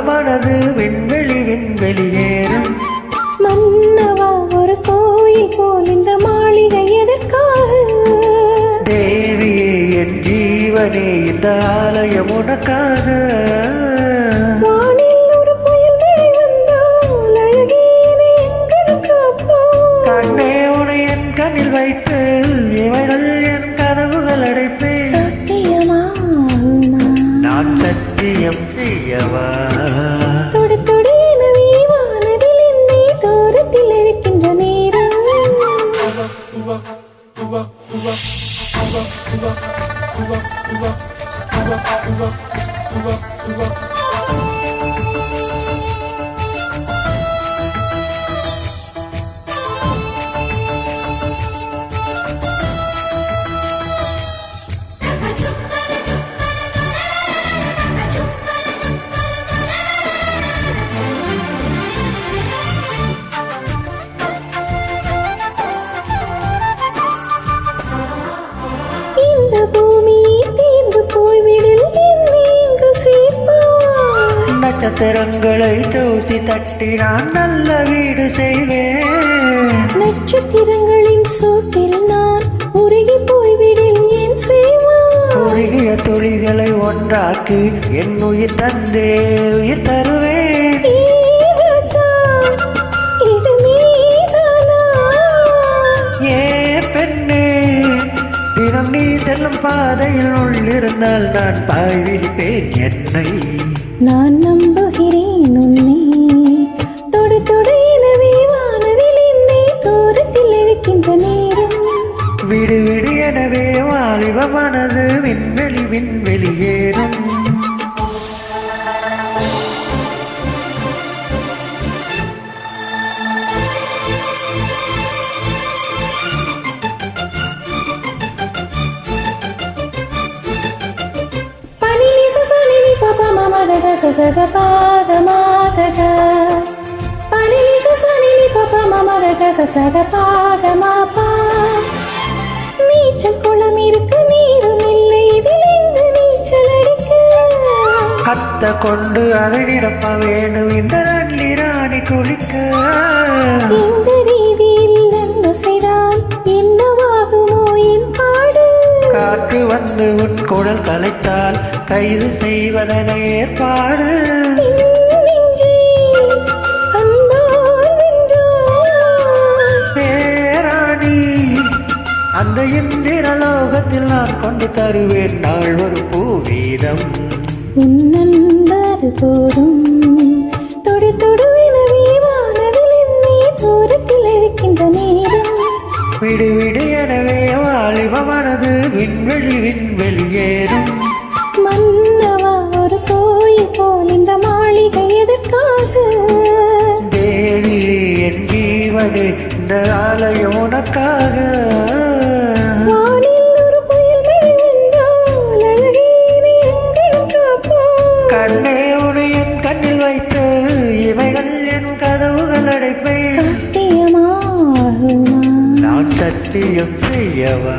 மனது விண்வெளி விண்வெளியேறும். மன்னவா ஒரு கோயில் போல் இந்த மாளிகை எதற்காக? தேவியே என் ஜீவனே இந்த ஆலயம் உனக்காக. வானில் ஒரு புயல் மழை வந்தால் அழகே என்னை எங்களுக்கு அப்பா. கண்ணே உனை என் கண்ணில் வைத்து இவைகள் என் கனவுகள் அடைப்பேன். சத்தியமா நான் சத்தியம் செய்யவா? தொடு தொடு எனவே வானவில் என்னை தூரத்தில் இழுக்கின்ற நேரம். இந்த பூமி தீர்ந்து போய்விடில் என்னை இங்கு சேர்ப்பாய். நட்சத்திரங்களை தூசி தட்டி நான் நல்ல வீடு செய்வேன். நட்சத்திரங்களின் சோட்டில் நான் உருகி போய்விடில் என் செய்வாய். உருகிய துளிகளை ஒன்றாக்கி என் உயிர் தந்தே உயிர் தருவேன். ஏ ராஜா, இது நீதானா? ஏ பெண்ணே, தினம் நீ செல்லும் பாதையில் உள்ளிருந்தால் நான் பாய் விரிப்பேன் என்னை. நான் நம்புகிறேன் உன்னை. தொடு தொடு எனவே வானவில் என்னை தூரத்தில் இழுக்கின்ற நேரம். விடு விடு எனவே வாலிப மனது விண்வெளி விண்வெளியேறும். பனினி சசனினி பப மம கக சசக பாத மாதக. பனினி சசனினி பப மம கக சசக பாத மாபா. நீச்சல் குளம் இருக்கு நீரும் இல்லை இதில் எங்கு நீச்சல் அடிக்க. கத்த கொண்டு அதை நிரப்ப வேணும் இந்த நள்ளிராணி குளிக்க. இந்த ரீதியில் என்ன செய்தால் என்னவாகுமோ என் பாடு? காற்று வந்து உன் குடல் கலைத்தால் கைது செய்வதென ஏற்பாடு. நெஞ்சே அன்பால் வென்றாய். பேராணி அந்த இந்திரலோகத்தில் நான் கொண்டு தருவேன் நாள் ஒரு பூவீதம். உன் நண்பது போதும். தொடு தொடு எனவே வானவில் என்னை தூரத்தில் இழுக்கின்ற நேரம். விடு விடு எனவே வாலிப மனது விண்வெளி விண்வெளியேறும். மன்னவா ஒரு கோயில் போல் இந்த மாளிகை எதற்காக? தேவி என் ஜீவனே இந்த ஆலயம் உனக்காக. வானில் ஒரு புயல் மழை வந்தால் அழகே என்னை எங்களுக்கு அப்பா. கண்ணே உனை என் கண்ணில் வைத்து இவைகள் என் கதவுகள் அடைப்பேன். சத்தியமாகுமா? நான் சத்தியம் செய்யவா?